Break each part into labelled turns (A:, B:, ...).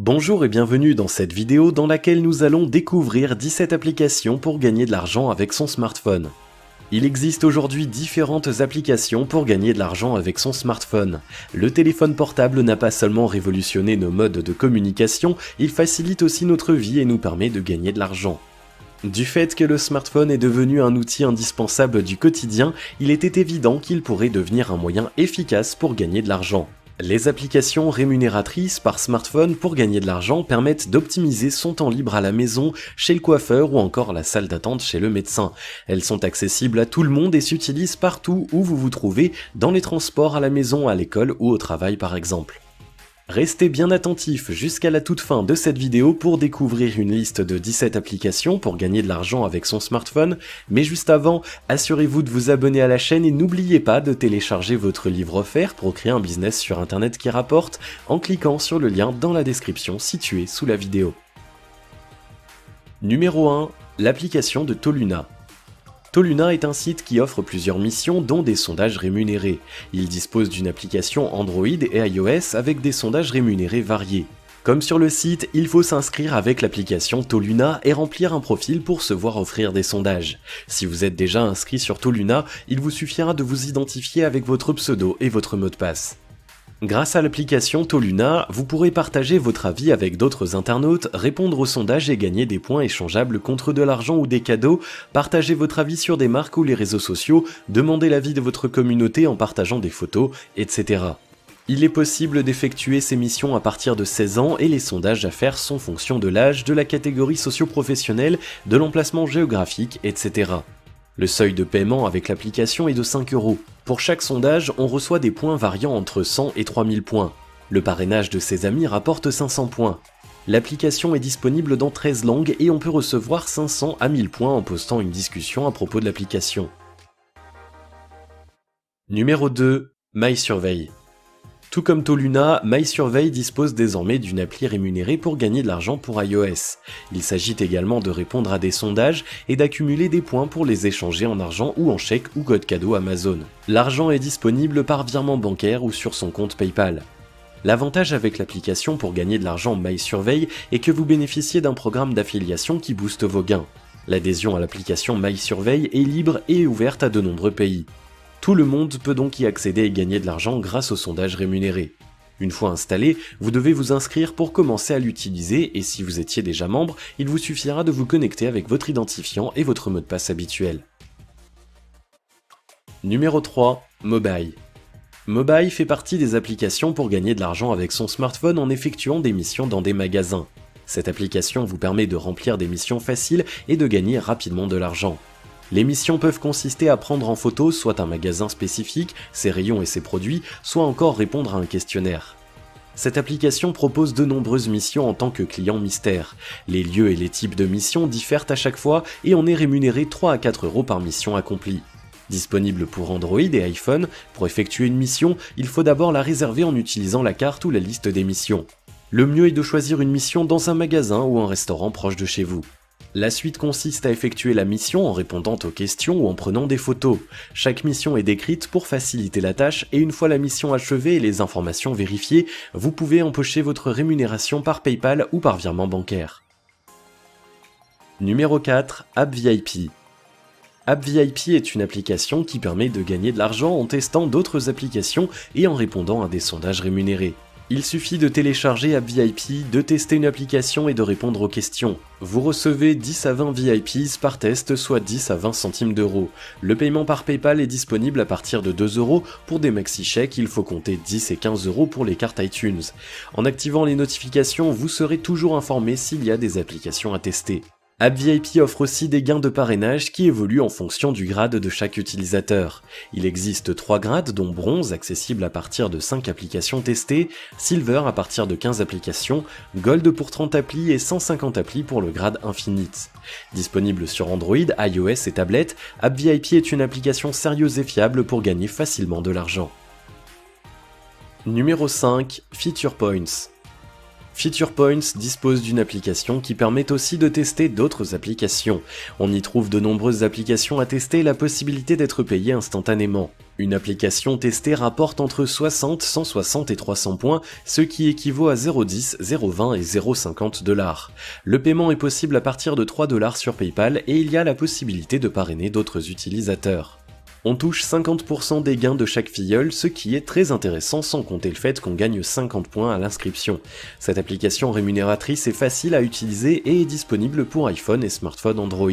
A: Bonjour et bienvenue dans cette vidéo dans laquelle nous allons découvrir 17 applications pour gagner de l'argent avec son smartphone. Il existe aujourd'hui différentes applications pour gagner de l'argent avec son smartphone. Le téléphone portable n'a pas seulement révolutionné nos modes de communication, il facilite aussi notre vie et nous permet de gagner de l'argent. Du fait que le smartphone est devenu un outil indispensable du quotidien, il était évident qu'il pourrait devenir un moyen efficace pour gagner de l'argent. Les applications rémunératrices par smartphone pour gagner de l'argent permettent d'optimiser son temps libre à la maison, chez le coiffeur ou encore la salle d'attente chez le médecin. Elles sont accessibles à tout le monde et s'utilisent partout où vous vous trouvez, dans les transports, à la maison, à l'école ou au travail par exemple. Restez bien attentifs jusqu'à la toute fin de cette vidéo pour découvrir une liste de 17 applications pour gagner de l'argent avec son smartphone, mais juste avant, assurez-vous de vous abonner à la chaîne et n'oubliez pas de télécharger votre livre offert pour créer un business sur internet qui rapporte en cliquant sur le lien dans la description située sous la vidéo. Numéro 1. L'application de Toluna. Toluna est un site qui offre plusieurs missions dont des sondages rémunérés. Il dispose d'une application Android et iOS avec des sondages rémunérés variés. Comme sur le site, il faut s'inscrire avec l'application Toluna et remplir un profil pour se voir offrir des sondages. Si vous êtes déjà inscrit sur Toluna, il vous suffira de vous identifier avec votre pseudo et votre mot de passe. Grâce à l'application Toluna, vous pourrez partager votre avis avec d'autres internautes, répondre aux sondages et gagner des points échangeables contre de l'argent ou des cadeaux, partager votre avis sur des marques ou les réseaux sociaux, demander l'avis de votre communauté en partageant des photos, etc. Il est possible d'effectuer ces missions à partir de 16 ans et les sondages à faire sont fonction de l'âge, de la catégorie socio-professionnelle, de l'emplacement géographique, etc. Le seuil de paiement avec l'application est de 5 €. Pour chaque sondage, on reçoit des points variant entre 100 et 3000 points. Le parrainage de ses amis rapporte 500 points. L'application est disponible dans 13 langues et on peut recevoir 500 à 1000 points en postant une discussion à propos de l'application. Numéro 2. MySurvey. Tout comme Toluna, MySurvey dispose désormais d'une appli rémunérée pour gagner de l'argent pour iOS. Il s'agit également de répondre à des sondages et d'accumuler des points pour les échanger en argent ou en chèque ou code cadeau Amazon. L'argent est disponible par virement bancaire ou sur son compte PayPal. L'avantage avec l'application pour gagner de l'argent MySurvey est que vous bénéficiez d'un programme d'affiliation qui booste vos gains. L'adhésion à l'application MySurvey est libre et ouverte à de nombreux pays. Tout le monde peut donc y accéder et gagner de l'argent grâce aux sondages rémunérés. Une fois installé, vous devez vous inscrire pour commencer à l'utiliser et si vous étiez déjà membre, il vous suffira de vous connecter avec votre identifiant et votre mot de passe habituel. Numéro 3. Mobile. Mobile fait partie des applications pour gagner de l'argent avec son smartphone en effectuant des missions dans des magasins. Cette application vous permet de remplir des missions faciles et de gagner rapidement de l'argent. Les missions peuvent consister à prendre en photo soit un magasin spécifique, ses rayons et ses produits, soit encore répondre à un questionnaire. Cette application propose de nombreuses missions en tant que client mystère. Les lieux et les types de missions diffèrent à chaque fois et on est rémunéré 3 à 4 € par mission accomplie. Disponible pour Android et iPhone, pour effectuer une mission, il faut d'abord la réserver en utilisant la carte ou la liste des missions. Le mieux est de choisir une mission dans un magasin ou un restaurant proche de chez vous. La suite consiste à effectuer la mission en répondant aux questions ou en prenant des photos. Chaque mission est décrite pour faciliter la tâche et une fois la mission achevée et les informations vérifiées, vous pouvez empocher votre rémunération par PayPal ou par virement bancaire. Numéro 4. AppVIP. AppVIP est une application qui permet de gagner de l'argent en testant d'autres applications et en répondant à des sondages rémunérés. Il suffit de télécharger AppVIP, de tester une application et de répondre aux questions. Vous recevez 10 à 20 VIPs par test, soit 10 à 20 centimes d'euros. Le paiement par PayPal est disponible à partir de 2 €. Pour des maxi-chèques, il faut compter 10 et 15 € pour les cartes iTunes. En activant les notifications, vous serez toujours informé s'il y a des applications à tester. AppVIP offre aussi des gains de parrainage qui évoluent en fonction du grade de chaque utilisateur. Il existe 3 grades dont bronze accessible à partir de 5 applications testées, silver à partir de 15 applications, gold pour 30 applis et 150 applis pour le grade infinite. Disponible sur Android, iOS et tablette, AppVIP est une application sérieuse et fiable pour gagner facilement de l'argent. Numéro 5. Feature Points. Feature Points dispose d'une application qui permet aussi de tester d'autres applications. On y trouve de nombreuses applications à tester et la possibilité d'être payé instantanément. Une application testée rapporte entre 60, 160 et 300 points, ce qui équivaut à 0,10, 0,20 et 0,50 $. Le paiement est possible à partir de 3 $ sur PayPal et il y a la possibilité de parrainer d'autres utilisateurs. On touche 50% des gains de chaque filleul, ce qui est très intéressant sans compter le fait qu'on gagne 50 points à l'inscription. Cette application rémunératrice est facile à utiliser et est disponible pour iPhone et smartphone Android.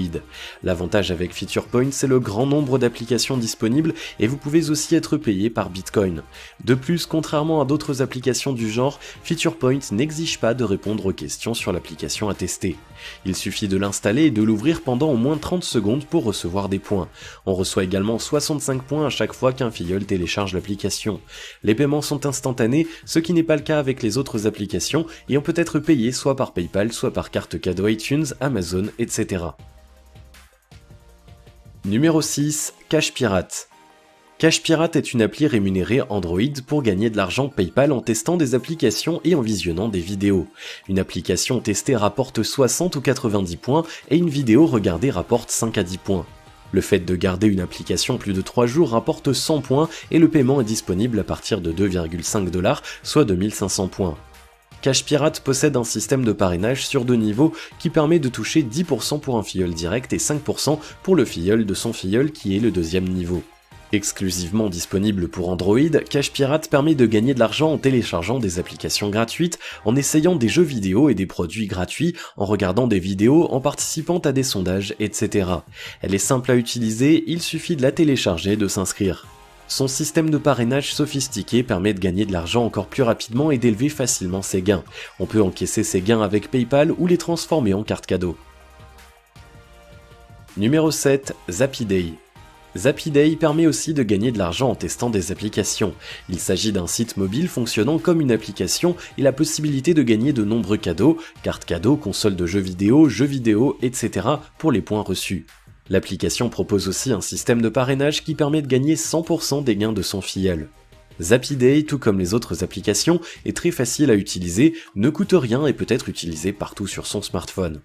A: L'avantage avec Feature Points, c'est le grand nombre d'applications disponibles et vous pouvez aussi être payé par Bitcoin. De plus, contrairement à d'autres applications du genre, Feature Points n'exige pas de répondre aux questions sur l'application à tester. Il suffit de l'installer et de l'ouvrir pendant au moins 30 secondes pour recevoir des points. On reçoit également 65 points à chaque fois qu'un filleul télécharge l'application. Les paiements sont instantanés, ce qui n'est pas le cas avec les autres applications, et on peut être payé soit par PayPal, soit par carte cadeau iTunes, Amazon, etc. Numéro 6. Cash Pirate. Cash Pirate est une appli rémunérée Android pour gagner de l'argent PayPal en testant des applications et en visionnant des vidéos. Une application testée rapporte 60 ou 90 points et une vidéo regardée rapporte 5 à 10 points. Le fait de garder une application plus de 3 jours rapporte 100 points et le paiement est disponible à partir de 2,5 $, soit 2500 points. Cash Pirate possède un système de parrainage sur 2 niveaux qui permet de toucher 10% pour un filleul direct et 5% pour le filleul de son filleul qui est le deuxième niveau. Exclusivement disponible pour Android, Cash Pirate permet de gagner de l'argent en téléchargeant des applications gratuites, en essayant des jeux vidéo et des produits gratuits, en regardant des vidéos, en participant à des sondages, etc. Elle est simple à utiliser, il suffit de la télécharger et de s'inscrire. Son système de parrainage sophistiqué permet de gagner de l'argent encore plus rapidement et d'élever facilement ses gains. On peut encaisser ses gains avec PayPal ou les transformer en carte cadeau. Numéro 7. Zapiday. Zapiday permet aussi de gagner de l'argent en testant des applications. Il s'agit d'un site mobile fonctionnant comme une application et la possibilité de gagner de nombreux cadeaux, cartes cadeaux, consoles de jeux vidéo, etc. pour les points reçus. L'application propose aussi un système de parrainage qui permet de gagner 100% des gains de son filleul. Zapiday, tout comme les autres applications, est très facile à utiliser, ne coûte rien et peut être utilisé partout sur son smartphone.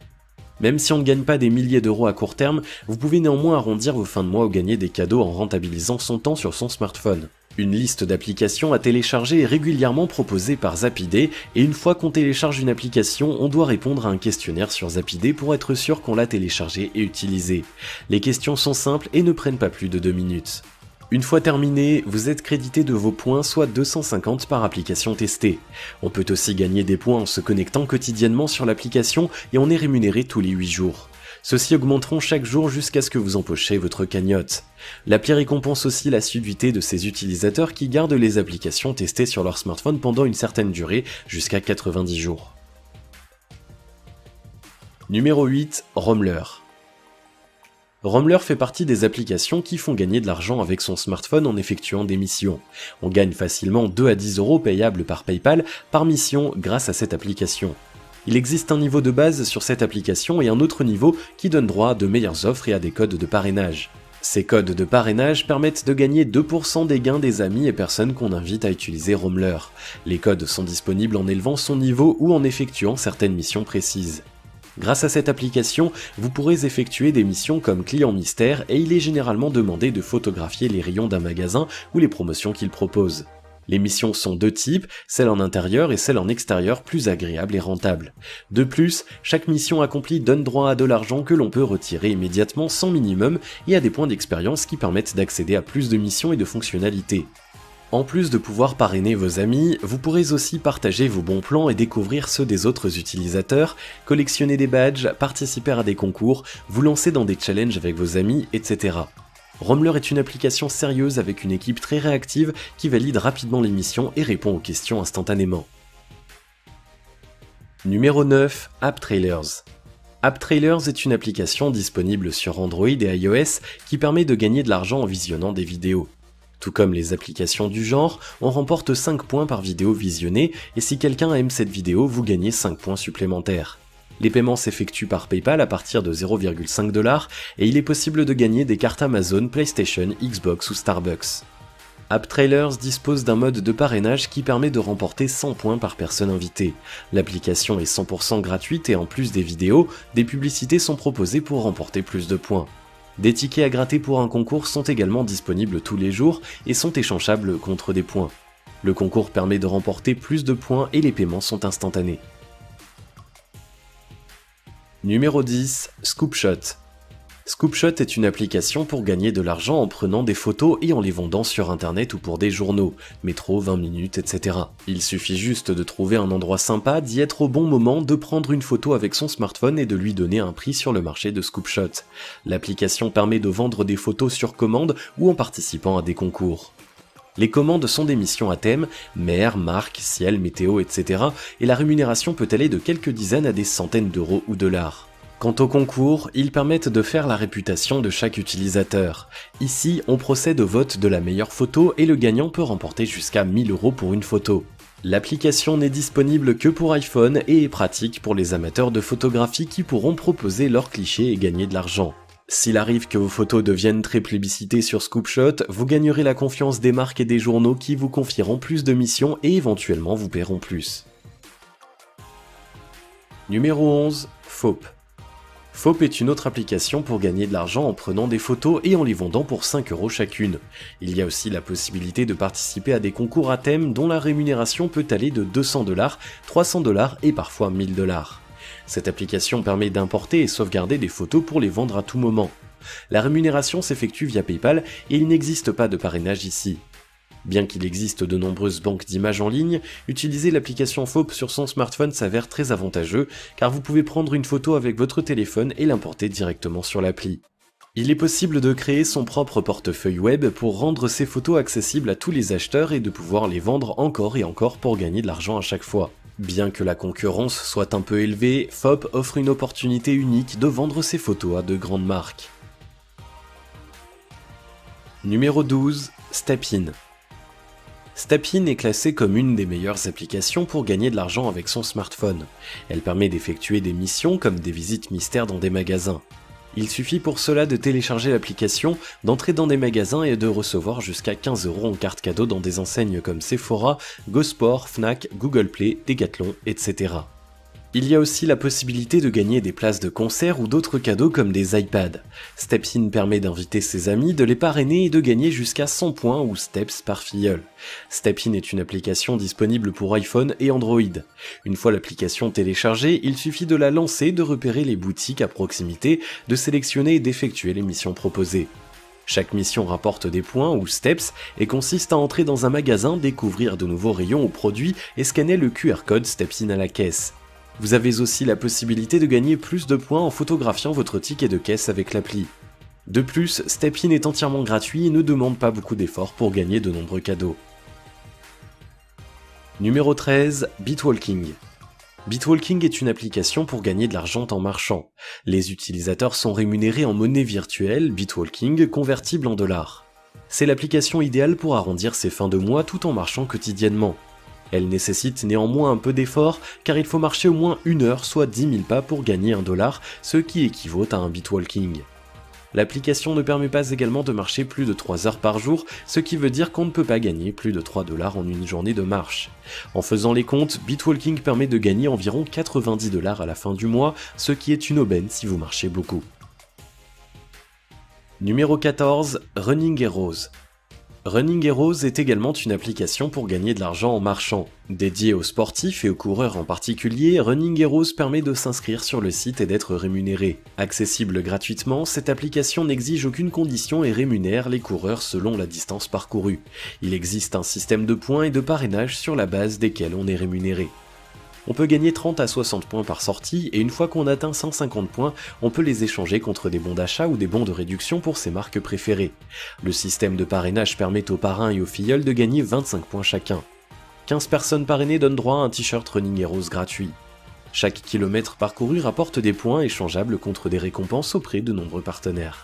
A: Même si on ne gagne pas des milliers d'euros à court terme, vous pouvez néanmoins arrondir vos fins de mois ou gagner des cadeaux en rentabilisant son temps sur son smartphone. Une liste d'applications à télécharger est régulièrement proposée par Zapiday et une fois qu'on télécharge une application, on doit répondre à un questionnaire sur Zapiday pour être sûr qu'on l'a téléchargée et utilisée. Les questions sont simples et ne prennent pas plus de 2 minutes. Une fois terminé, vous êtes crédité de vos points, soit 250 par application testée. On peut aussi gagner des points en se connectant quotidiennement sur l'application et on est rémunéré tous les 8 jours. Ceux-ci augmenteront chaque jour jusqu'à ce que vous empochez votre cagnotte. L'appli récompense aussi l'assiduité de ses utilisateurs qui gardent les applications testées sur leur smartphone pendant une certaine durée, jusqu'à 90 jours. Numéro 8. Rommler. Rommler fait partie des applications qui font gagner de l'argent avec son smartphone en effectuant des missions. On gagne facilement 2 à 10 € payables par PayPal par mission grâce à cette application. Il existe un niveau de base sur cette application et un autre niveau qui donne droit à de meilleures offres et à des codes de parrainage. Ces codes de parrainage permettent de gagner 2% des gains des amis et personnes qu'on invite à utiliser Rommler. Les codes sont disponibles en élevant son niveau ou en effectuant certaines missions précises. Grâce à cette application, vous pourrez effectuer des missions comme client mystère et il est généralement demandé de photographier les rayons d'un magasin ou les promotions qu'il propose. Les missions sont de types, celle en intérieur et celle en extérieur plus agréables et rentables. De plus, chaque mission accomplie donne droit à de l'argent que l'on peut retirer immédiatement sans minimum et à des points d'expérience qui permettent d'accéder à plus de missions et de fonctionnalités. En plus de pouvoir parrainer vos amis, vous pourrez aussi partager vos bons plans et découvrir ceux des autres utilisateurs, collectionner des badges, participer à des concours, vous lancer dans des challenges avec vos amis, etc. Rommler est une application sérieuse avec une équipe très réactive qui valide rapidement les missions et répond aux questions instantanément. Numéro 9. AppTrailers. AppTrailers est une application disponible sur Android et iOS qui permet de gagner de l'argent en visionnant des vidéos. Tout comme les applications du genre, on remporte 5 points par vidéo visionnée et si quelqu'un aime cette vidéo, vous gagnez 5 points supplémentaires. Les paiements s'effectuent par PayPal à partir de 0,5 $ et il est possible de gagner des cartes Amazon, PlayStation, Xbox ou Starbucks. AppTrailers dispose d'un mode de parrainage qui permet de remporter 100 points par personne invitée. L'application est 100% gratuite et en plus des vidéos, des publicités sont proposées pour remporter plus de points. Des tickets à gratter pour un concours sont également disponibles tous les jours et sont échangeables contre des points. Le concours permet de remporter plus de points et les paiements sont instantanés. Numéro 10. Scoopshot. Scoopshot est une application pour gagner de l'argent en prenant des photos et en les vendant sur internet ou pour des journaux, métro, 20 minutes, etc. Il suffit juste de trouver un endroit sympa, d'y être au bon moment, de prendre une photo avec son smartphone et de lui donner un prix sur le marché de Scoopshot. L'application permet de vendre des photos sur commande ou en participant à des concours. Les commandes sont des missions à thème, mer, marque, ciel, météo, etc. et la rémunération peut aller de quelques dizaines à des centaines d'euros ou dollars. Quant aux concours, ils permettent de faire la réputation de chaque utilisateur. Ici, on procède au vote de la meilleure photo et le gagnant peut remporter jusqu'à 1000 € pour une photo. L'application n'est disponible que pour iPhone et est pratique pour les amateurs de photographie qui pourront proposer leurs clichés et gagner de l'argent. S'il arrive que vos photos deviennent très plébiscitées sur Scoopshot, vous gagnerez la confiance des marques et des journaux qui vous confieront plus de missions et éventuellement vous paieront plus. Numéro 11. Foap. Foap est une autre application pour gagner de l'argent en prenant des photos et en les vendant pour 5 € chacune. Il y a aussi la possibilité de participer à des concours à thème dont la rémunération peut aller de 200 $, 300 $ et parfois 1000 $. Cette application permet d'importer et sauvegarder des photos pour les vendre à tout moment. La rémunération s'effectue via PayPal et il n'existe pas de parrainage ici. Bien qu'il existe de nombreuses banques d'images en ligne, utiliser l'application Foap sur son smartphone s'avère très avantageux car vous pouvez prendre une photo avec votre téléphone et l'importer directement sur l'appli. Il est possible de créer son propre portefeuille web pour rendre ces photos accessibles à tous les acheteurs et de pouvoir les vendre encore et encore pour gagner de l'argent à chaque fois. Bien que la concurrence soit un peu élevée, Foap offre une opportunité unique de vendre ses photos à de grandes marques. Numéro 12. Stepin. Stepin est classée comme une des meilleures applications pour gagner de l'argent avec son smartphone. Elle permet d'effectuer des missions comme des visites mystères dans des magasins. Il suffit pour cela de télécharger l'application, d'entrer dans des magasins et de recevoir jusqu'à 15 € en carte cadeau dans des enseignes comme Sephora, GoSport, Fnac, Google Play, Decathlon, etc. Il y a aussi la possibilité de gagner des places de concert ou d'autres cadeaux comme des iPads. Stepin permet d'inviter ses amis, de les parrainer et de gagner jusqu'à 100 points ou steps par filleul. Stepin est une application disponible pour iPhone et Android. Une fois l'application téléchargée, il suffit de la lancer, de repérer les boutiques à proximité, de sélectionner et d'effectuer les missions proposées. Chaque mission rapporte des points ou steps et consiste à entrer dans un magasin, découvrir de nouveaux rayons ou produits et scanner le QR code Stepin à la caisse. Vous avez aussi la possibilité de gagner plus de points en photographiant votre ticket de caisse avec l'appli. De plus, Stepin est entièrement gratuit et ne demande pas beaucoup d'efforts pour gagner de nombreux cadeaux. Numéro 13. Bitwalking. Bitwalking est une application pour gagner de l'argent en marchant. Les utilisateurs sont rémunérés en monnaie virtuelle, Bitwalking, convertible en dollars. C'est l'application idéale pour arrondir ses fins de mois tout en marchant quotidiennement. Elle nécessite néanmoins un peu d'effort car il faut marcher au moins 1 heure, soit 10 000 pas pour gagner $1, ce qui équivaut à un bitwalking. L'application ne permet pas également de marcher plus de 3 heures par jour, ce qui veut dire qu'on ne peut pas gagner plus de 3 $ en une journée de marche. En faisant les comptes, Bitwalking permet de gagner environ 90 $ à la fin du mois, ce qui est une aubaine si vous marchez beaucoup. Numéro 14. Running Heroes. Running Heroes est également une application pour gagner de l'argent en marchant. Dédiée aux sportifs et aux coureurs en particulier, Running Heroes permet de s'inscrire sur le site et d'être rémunéré. Accessible gratuitement, cette application n'exige aucune condition et rémunère les coureurs selon la distance parcourue. Il existe un système de points et de parrainage sur la base desquels on est rémunéré. On peut gagner 30 à 60 points par sortie et une fois qu'on atteint 150 points, on peut les échanger contre des bons d'achat ou des bons de réduction pour ses marques préférées. Le système de parrainage permet aux parrains et aux filleuls de gagner 25 points chacun. 15 personnes parrainées donnent droit à un t-shirt Running Heroes gratuit. Chaque kilomètre parcouru rapporte des points échangeables contre des récompenses auprès de nombreux partenaires.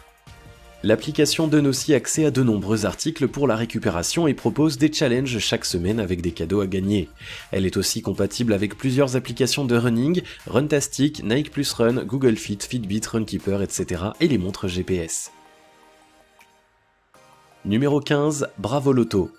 A: L'application donne aussi accès à de nombreux articles pour la récupération et propose des challenges chaque semaine avec des cadeaux à gagner. Elle est aussi compatible avec plusieurs applications de running, Runtastic, Nike Plus Run, Google Fit, Fitbit, Runkeeper, etc. et les montres GPS. Numéro 15, Bravo Loto.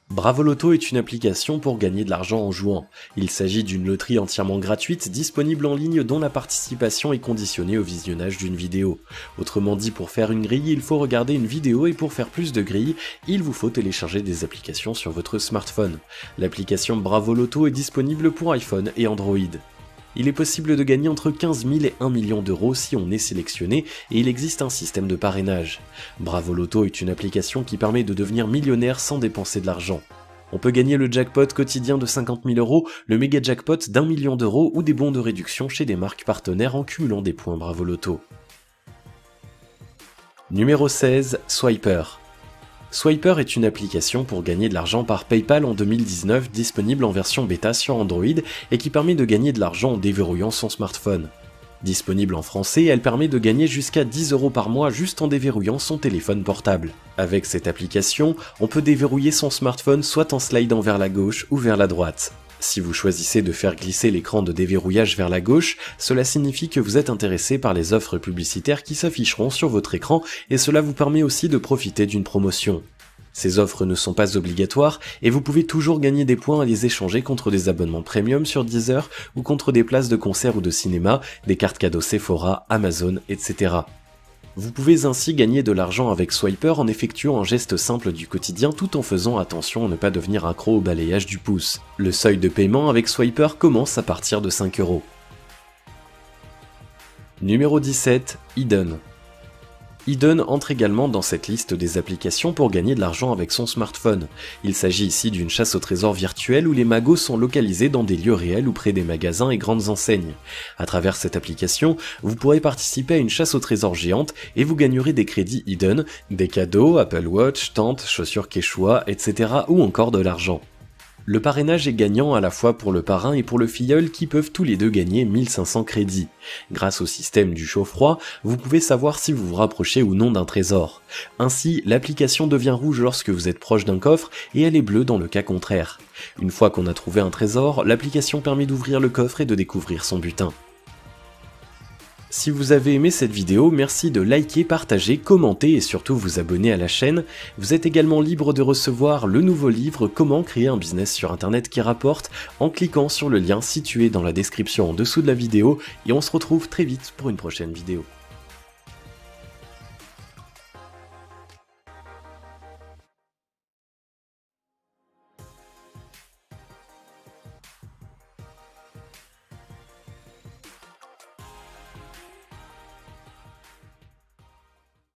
A: Bravo Loto est une application pour gagner de l'argent en jouant. Il s'agit d'une loterie entièrement gratuite, disponible en ligne dont la participation est conditionnée au visionnage d'une vidéo. Autrement dit, pour faire une grille, il faut regarder une vidéo et pour faire plus de grilles, il vous faut télécharger des applications sur votre smartphone. L'application Bravo Loto est disponible pour iPhone et Android. Il est possible de gagner entre 15 000 et 1 million d'euros si on est sélectionné et il existe un système de parrainage. Bravo Loto est une application qui permet de devenir millionnaire sans dépenser de l'argent. On peut gagner le jackpot quotidien de 50 000 euros, le méga jackpot d'1 million d'euros ou des bons de réduction chez des marques partenaires en cumulant des points Bravo Loto. Numéro 16, Swiper. Swiper est une application pour gagner de l'argent par PayPal en 2019, disponible en version bêta sur Android et qui permet de gagner de l'argent en déverrouillant son smartphone. Disponible en français, elle permet de gagner jusqu'à 10 euros par mois juste en déverrouillant son téléphone portable. Avec cette application, on peut déverrouiller son smartphone soit en slidant vers la gauche ou vers la droite. Si vous choisissez de faire glisser l'écran de déverrouillage vers la gauche, cela signifie que vous êtes intéressé par les offres publicitaires qui s'afficheront sur votre écran et cela vous permet aussi de profiter d'une promotion. Ces offres ne sont pas obligatoires et vous pouvez toujours gagner des points à les échanger contre des abonnements premium sur Deezer ou contre des places de concert ou de cinéma, des cartes cadeaux Sephora, Amazon, etc. Vous pouvez ainsi gagner de l'argent avec Swiper en effectuant un geste simple du quotidien tout en faisant attention à ne pas devenir accro au balayage du pouce. Le seuil de paiement avec Swiper commence à partir de 5 euros. Numéro 17, Hidden. Hidden entre également dans cette liste des applications pour gagner de l'argent avec son smartphone. Il s'agit ici d'une chasse au trésor virtuelle où les magos sont localisés dans des lieux réels ou près des magasins et grandes enseignes. À travers cette application, vous pourrez participer à une chasse au trésor géante et vous gagnerez des crédits Hidden, des cadeaux, Apple Watch, tentes, chaussures Quechua, etc. ou encore de l'argent. Le parrainage est gagnant à la fois pour le parrain et pour le filleul qui peuvent tous les deux gagner 1500 crédits. Grâce au système du chaud-froid, vous pouvez savoir si vous vous rapprochez ou non d'un trésor. Ainsi, l'application devient rouge lorsque vous êtes proche d'un coffre et elle est bleue dans le cas contraire. Une fois qu'on a trouvé un trésor, l'application permet d'ouvrir le coffre et de découvrir son butin. Si vous avez aimé cette vidéo, merci de liker, partager, commenter et surtout vous abonner à la chaîne. Vous êtes également libre de recevoir le nouveau livre Comment créer un business sur internet qui rapporte en cliquant sur le lien situé dans la description en dessous de la vidéo et on se retrouve très vite pour une prochaine vidéo.